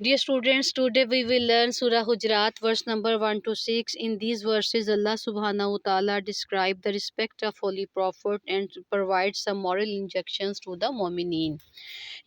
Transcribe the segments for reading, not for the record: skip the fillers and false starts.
Dear students, today we will learn Surah Hujurat, verse number 1 to 6. In these verses, Allah subhanahu wa ta'ala describes the respect of Holy Prophet and provides some moral injunctions to the mu'mineen.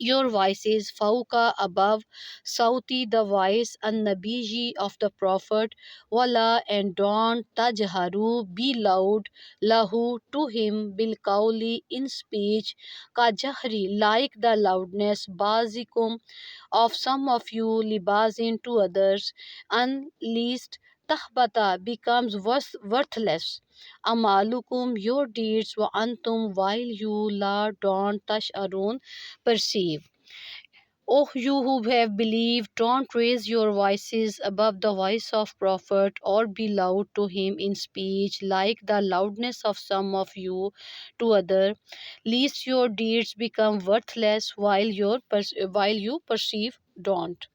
your voices fauka above, sauti the voice an nabiyyi of the prophet, wala and don't tajharu, be loud, lahu to him, bil qawli in speech, ka jahri, like the loudness, bazikum of some of you, libazin to others, unleased tahbata, becomes worthless, amalukum, your deeds, wa antum, while you la don't tasharun, perceive. O you who have believed, don't raise your voices above the voice of prophet, or be loud to him in speech, like the loudness of some of you to other, lest your deeds become worthless while you perceive. Don't.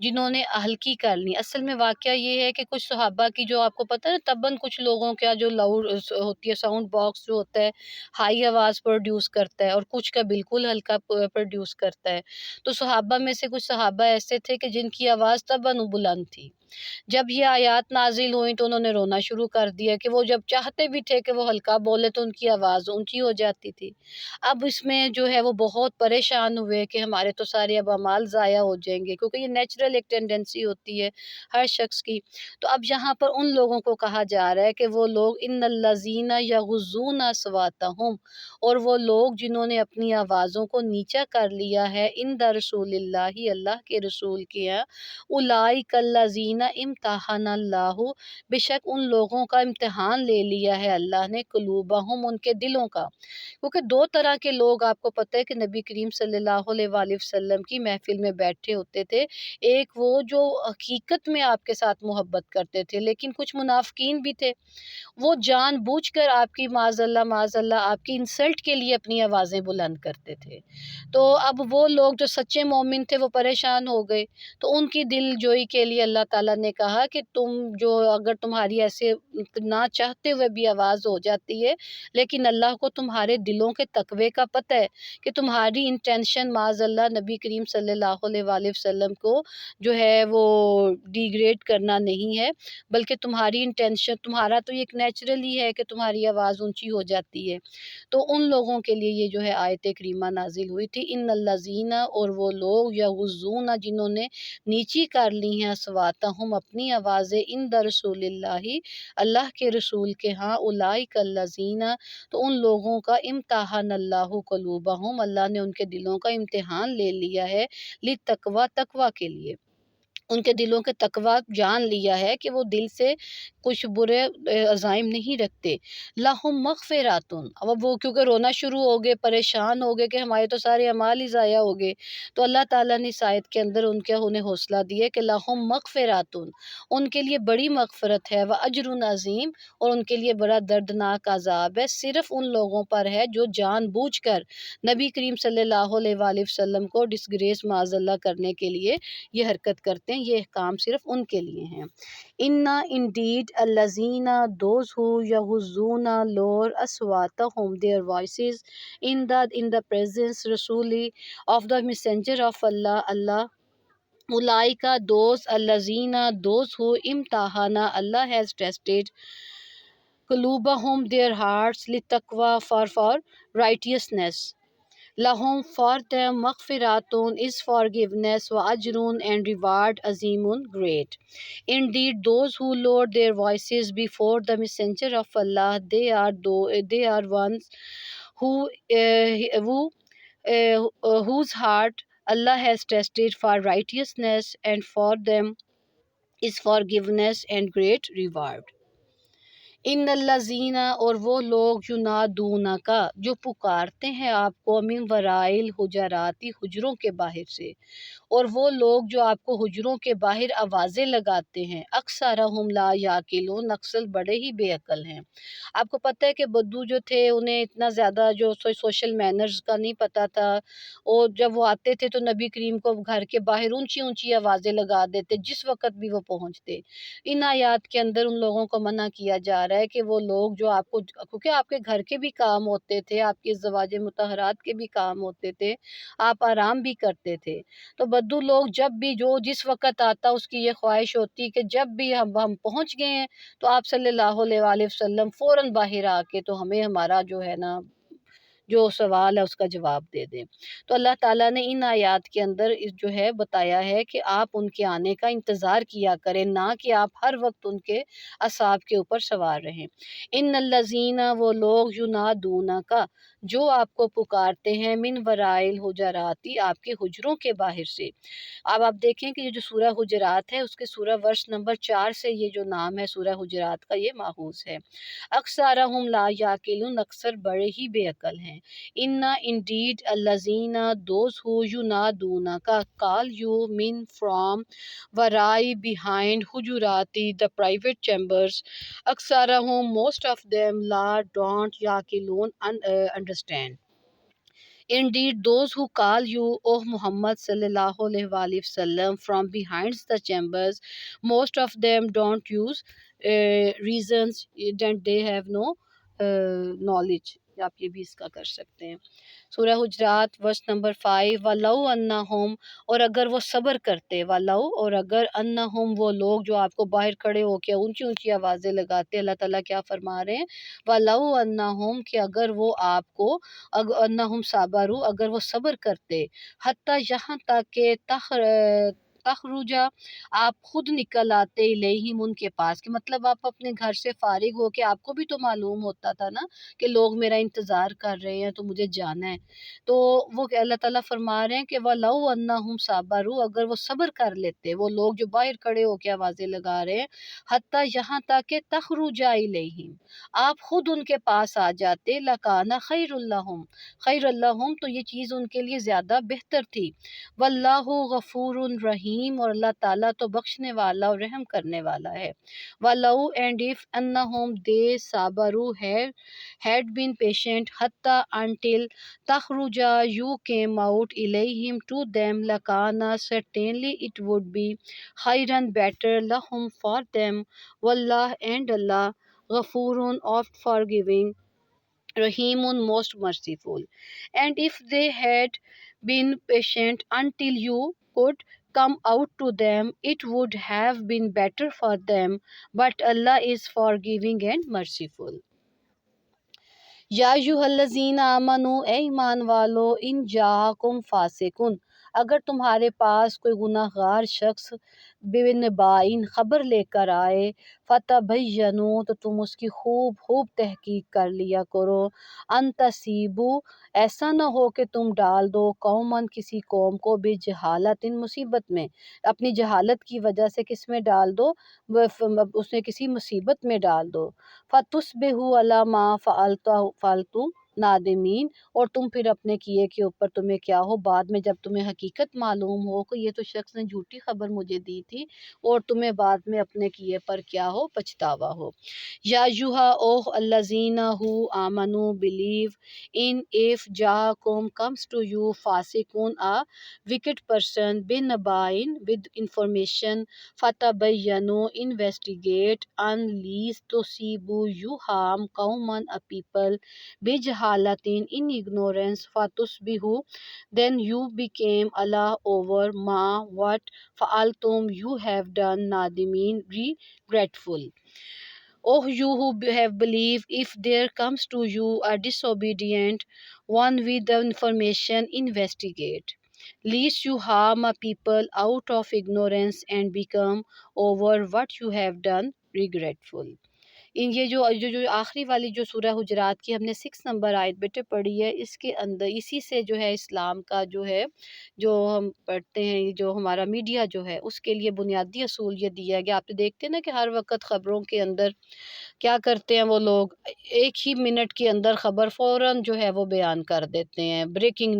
جنہوں نے ہلکی کر لی۔ اصل میں واقعہ یہ ہے کہ کچھ صحابہ کی جو آپ کو پتہ ہے نا تباً کچھ لوگوں کا جو لاؤڈ ہوتی ہے ساؤنڈ باکس جو ہوتا ہے ہائی آواز پروڈیوس کرتا ہے اور کچھ کا بالکل ہلکا پروڈیوس کرتا ہے۔ تو صحابہ میں سے کچھ صحابہ ایسے تھے کہ جن کی آواز تباً بلند تھی۔ جب یہ آیات نازل ہوئیں تو انہوں نے رونا شروع کر دیا کہ وہ جب چاہتے بھی تھے کہ وہ ہلکا بولے تو ان کی آواز اونچی ہو جاتی تھی۔ اب اس میں جو ہے وہ بہت پریشان ہوئے کہ ہمارے تو سارے اب اعمال ضائع ہو جائیں گے، کیونکہ یہ نیچرل ایک ٹینڈنسی ہوتی ہے ہر شخص کی۔ تو اب یہاں پر ان لوگوں کو کہا جا رہا ہے کہ وہ لوگ ان الذین یغضون اصواتہم، اور وہ لوگ جنہوں نے اپنی آوازوں کو نیچا کر لیا ہے عند رسول اللہ، اللہ کے رسول کے یہاں، اولئک الذین امتحن اللہ، بے شک ان لوگوں کا امتحان لے لیا ہے اللہ نے، قلوبہم ان کے دلوں کا۔ کیونکہ دو طرح کے لوگ آپ کو پتہ ہے کہ نبی کریم صلی اللہ علیہ وآلہ وسلم کی محفل میں بیٹھے ہوتے تھے۔ ایک وہ جو حقیقت میں آپ کے ساتھ محبت کرتے تھے، لیکن کچھ منافقین بھی تھے، وہ جان بوجھ کر آپ کی معاذ اللہ آپ کی انسلٹ کے لیے اپنی آوازیں بلند کرتے تھے۔ تو اب وہ لوگ جو سچے مومن تھے وہ پریشان ہو گئے، تو ان کی دل جوئی کے لیے اللہ تعالیٰ نے کہا کہ تم جو اگر تمہاری ایسے نہ چاہتے ہوئے بھی آواز ہو جاتی ہے، لیکن اللہ کو تمہارے دلوں کے تقوی کا پتہ ہے کہ تمہاری انٹینشن معاذ اللہ نبی کریم صلی اللہ علیہ وآلہ وسلم کو جو ہے وہ ڈیگریڈ کرنا نہیں ہے، بلکہ تمہاری انٹینشن، تمہارا تو یہ ایک نیچرل ہی ہے کہ تمہاری آواز اونچی ہو جاتی ہے۔ تو ان لوگوں کے لیے یہ جو ہے آیت کریمہ نازل ہوئی تھی، ان الذین، اور وہ لوگ یغضون جنہوں نے نیچی کر لی ہیں اصواتہم اپنی آوازیں عند رسول اللہ، اللہ کے رسول کے ہاں، اولئک الذین، تو ان لوگوں کا امتحان اللہ قلوبہم، اللہ نے ان کے دلوں کا امتحان لے لیا ہے، لتقوی، تقوی کے لیے، ان کے دلوں کے تقوی جان لیا ہے کہ وہ دل سے کچھ برے عزائم نہیں رکھتے۔ لہم مغفرات، اب وہ کیونکہ رونا شروع ہو گئے، پریشان ہو گئے کہ ہمارے تو سارے اعمال ہی ضائع ہو گئے، تو اللہ تعالیٰ نے اس آیت کے اندر انہیں حوصلہ دیا کہ لہم مغفرات، ان کے لیے بڑی مغفرت ہے، و اجر عظیم، اور ان کے لیے بڑا دردناک عذاب ہے، صرف ان لوگوں پر ہے جو جان بوجھ کر نبی کریم صلی اللہ علیہ وآلہ وسلم کو ڈسگریس معاذ اللہ کرنے کے لیے یہ حرکت کرتے ہیں۔ یہ احکام صرف ان کے لیے ہیں۔ Indeed الذین those who یغضون lower اصواتہم their voices in the presence رسولی of the messenger of Allah اولئک those الذین those who امتحان Allah has tested قلوبہم their hearts للتقوی for righteousness لہم for them مغفراتun is forgiveness و اجرun and reward عظیمٌ great. Indeed those who lowered their voices before the messenger of Allah, they are ones whose heart Allah has tested for righteousness, and for them is forgiveness and great reward. ان الذین، اور وہ لوگ ینادونک جو پکارتے ہیں آپ کو، من وراء الحجرات حجروں کے باہر سے، اور وہ لوگ جو آپ کو حجروں کے باہر آوازیں لگاتے ہیں، اکثرہم لا یعقلون، اکثر بڑے ہی بے عقل ہیں۔ آپ کو پتہ ہے کہ بدو جو تھے انہیں اتنا زیادہ جو سوشل مینرز کا نہیں پتہ تھا، اور جب وہ آتے تھے تو نبی کریم کو گھر کے باہر اونچی اونچی آوازیں لگا دیتے جس وقت بھی وہ پہنچتے۔ ان آیات کے اندر ان لوگوں کو منع کیا جا رہا ہے کہ وہ لوگ جو آپ کو، کیونکہ آپ کے گھر کے بھی کام ہوتے تھے، آپ کی ازواج مطہرات کے بھی کام ہوتے تھے، آپ آرام بھی کرتے تھے، تو بدو لوگ جب بھی جو جس وقت آتا اس کی یہ خواہش ہوتی کہ جب بھی ہم پہنچ گئے ہیں تو آپ صلی اللہ علیہ وآلہ وسلم فوراً باہر آ کے تو ہمیں ہمارا جو ہے نا جو سوال ہے اس کا جواب دے دیں۔ تو اللہ تعالیٰ نے ان آیات کے اندر جو ہے بتایا ہے کہ آپ ان کے آنے کا انتظار کیا کریں، نہ کہ آپ ہر وقت ان کے اعصاب کے اوپر سوار رہیں۔ ان الذین، وہ لوگ ینادونک جو آپ کو پکارتے ہیں، من وراء الحجرات آپ کے حجروں کے باہر سے۔ اب آپ دیکھیں کہ یہ جو سورہ حجرات ہے اس کے سورہ ورس نمبر 4 سے یہ جو نام ہے سورہ حجرات کا یہ ماخوذ ہے۔ اکثرہم لا یعقلون، اکثر بڑے ہی بے عقل ہیں۔ Indeed الذین those who ینادونک call you من from وراء behind Hujurat the private chambers اکثرہم most of them law don't یعقلون understand. Indeed, those who call you, O Muhammad sallallahu alaihi wasallam, from behind the chambers, most of them don't use reasons that they have no knowledge. آپ یہ بھی اس کا کر سکتے ہیں. سورہ حجرات verse number 5. وَلَوْ أَنَّهُمْ، اور اگر وہ صبر کرتے، وَلَوْ، اور اگر أَنَّهُمْ، وہ لوگ جو آپ کو باہر کھڑے ہو کے اونچی اونچی آوازیں لگاتے، اللہ تعالیٰ کیا فرما رہے ہیں؟ وَلَوْ أَنَّهُمْ، کہ اگر وہ آپ کو، أَنَّهُمْ صَبَرُوا، اگر وہ صبر کرتے، حتیٰ یہاں تک کہ تخرجا، آپ خود نکل آتے الیہم، ان کے پاس، کہ مطلب آپ اپنے گھر سے فارغ ہو کے، آپ کو بھی تو معلوم ہوتا تھا نا کہ لوگ میرا انتظار کر رہے ہیں تو مجھے جانا ہے. تو وہ کہ اللہ تعالیٰ فرما رہے ہیں کہ وَلَوْ أَنَّهُمْ صَبَرُوا، اگر وہ صبر کر لیتے، وہ لوگ جو باہر کھڑے ہو کے آوازیں لگا رہے ہیں، حتیٰ یہاں تک کہ تخرجا الیہم، آپ خود ان کے پاس آ جاتے، لَكَانَ خَيْرٌ لَّهُمْ، خیر اللہم، تو یہ چیز ان کے لیے زیادہ بہتر تھی. واللہ غفور رحیم، اور اللہ تعالیٰ تو بخشنے والا اور رحم کرنے والا ہے. وَلَوْ، and if أَنَّهُمْ they صَبَرُوا had been patient حتیٰ until تخرجا you came out إلیہم to them، لَكَانَ certainly it would be خیرًا better لَهُم for them. واللہ، and Allah، غفور oft forgiving، Rahimun most merciful. And if they had been patient until you could come out to them, it would have been better for them. But Allah is forgiving and merciful. یا ایھا الذین آمنو، اے ایمان والو، ان جاءکم فاسقن، اگر تمہارے پاس کوئی گناہ گار شخص بنبائن، خبر لے کر آئے، فتبینوا، تو تم اس کی خوب خوب تحقیق کر لیا کرو، ان تصیبوا، ایسا نہ ہو کہ تم ڈال دو، قومن، کسی قوم کو، بجہالت، ان مصیبت میں، اپنی جہالت کی وجہ سے کس میں ڈال دو؟ اس نے کسی مصیبت میں ڈال دو. فَتُصْبِحُوا عَلَىٰ مَا فَعَلْتُمْ نادمین، اور تم پھر اپنے کیے کے اوپر تمہیں کیا ہو، بعد میں جب تمہیں حقیقت معلوم ہو کہ یہ تو شخص نے جھوٹی خبر مجھے دی تھی، اور تمہیں بعد میں اپنے کیے پر کیا ہو، پچھتاوا ہو. یا ایھا او الذین ہو آمنو believe in if جاءکم comes to you فاسقون a wicked person بنبائن with information فتبینوا investigate unless تصیبوا you harm قوما a people بجہالتین in ignorance فتصبحوا then you became Allah over ma what فعلتم you have done نادمین regretful. O you who have believed, if there comes to you a disobedient one with the information, investigate, lest you harm a people out of ignorance and become over what you have done regretful. ان یہ جو آخری والی جو سورہ حجرات کی ہم نے 6 number آیت بیٹے پڑھی ہے، اس کے اندر اسی سے جو ہے اسلام کا جو ہے، جو ہم پڑھتے ہیں، جو ہمارا میڈیا جو ہے، اس کے لیے بنیادی اصول یہ دیا گیا. آپ دیکھتے ہیں نا کہ ہر وقت خبروں کے اندر کیا کرتے ہیں وہ لوگ، ایک ہی منٹ کے اندر خبر فوراً جو ہے وہ بیان کر دیتے ہیں، بریکنگ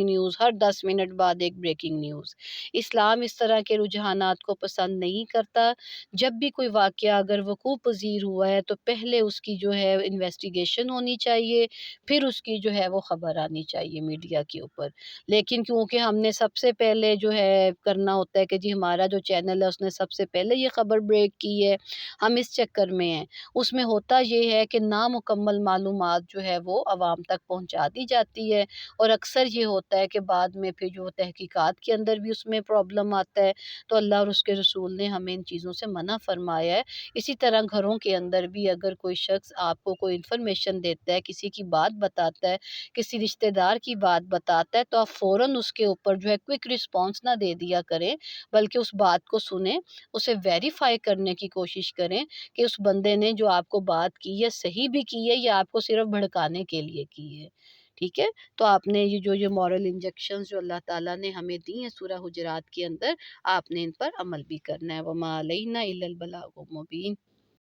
نیوز، ہر 10 منٹ بعد ایک بریکنگ نیوز. اسلام اس طرح کے رجحانات کو پسند نہیں کرتا. جب بھی کوئی واقعہ اگر وقوع پذیر ہوا ہے تو پہلے اس کی جو ہے انویسٹیگیشن ہونی چاہیے، پھر اس کی جو ہے وہ خبر آنی چاہیے میڈیا کے اوپر. لیکن کیونکہ ہم نے سب سے پہلے جو ہے کرنا ہوتا ہے کہ جی ہمارا جو چینل ہے اس نے سب سے پہلے یہ خبر بریک کی ہے، ہم اس چکر میں ہیں. اس میں ہوتا یہ ہے کہ نامکمل معلومات جو ہے وہ عوام تک پہنچا دی جاتی ہے، اور اکثر یہ ہوتا ہے کہ بعد میں پھر جو تحقیقات کے اندر بھی اس میں پرابلم آتا ہے. تو اللہ اور اس کے رسول نے ہمیں ان چیزوں سے منع فرمایا ہے. اسی طرح گھروں کے اندر بھی اگر کوئی شخص آپ کو کوئی انفارمیشن دیتا ہے، کسی کی بات بتاتا ہے، کسی رشتہ دار کی بات بتاتا ہے، تو آپ فوراً اس کے اوپر جو ہے کوئک رسپانس نہ دے دیا کریں، بلکہ اس بات کو سنیں، اسے ویریفائی کرنے کی کوشش کریں کہ اس بندے نے جو آپ کو بات کی ہے صحیح بھی کی ہے یا آپ کو صرف بھڑکانے کے لیے کی ہے. ٹھیک ہے، تو آپ نے یہ مورل انجیکشنز جو اللہ تعالیٰ نے ہمیں دی ہیں سورہ حجرات کے اندر، آپ نے ان پر عمل بھی کرنا ہے. وَمَا عَلَيْنَا إِلَّا الْبَلَاغُ الْمُبِينُ.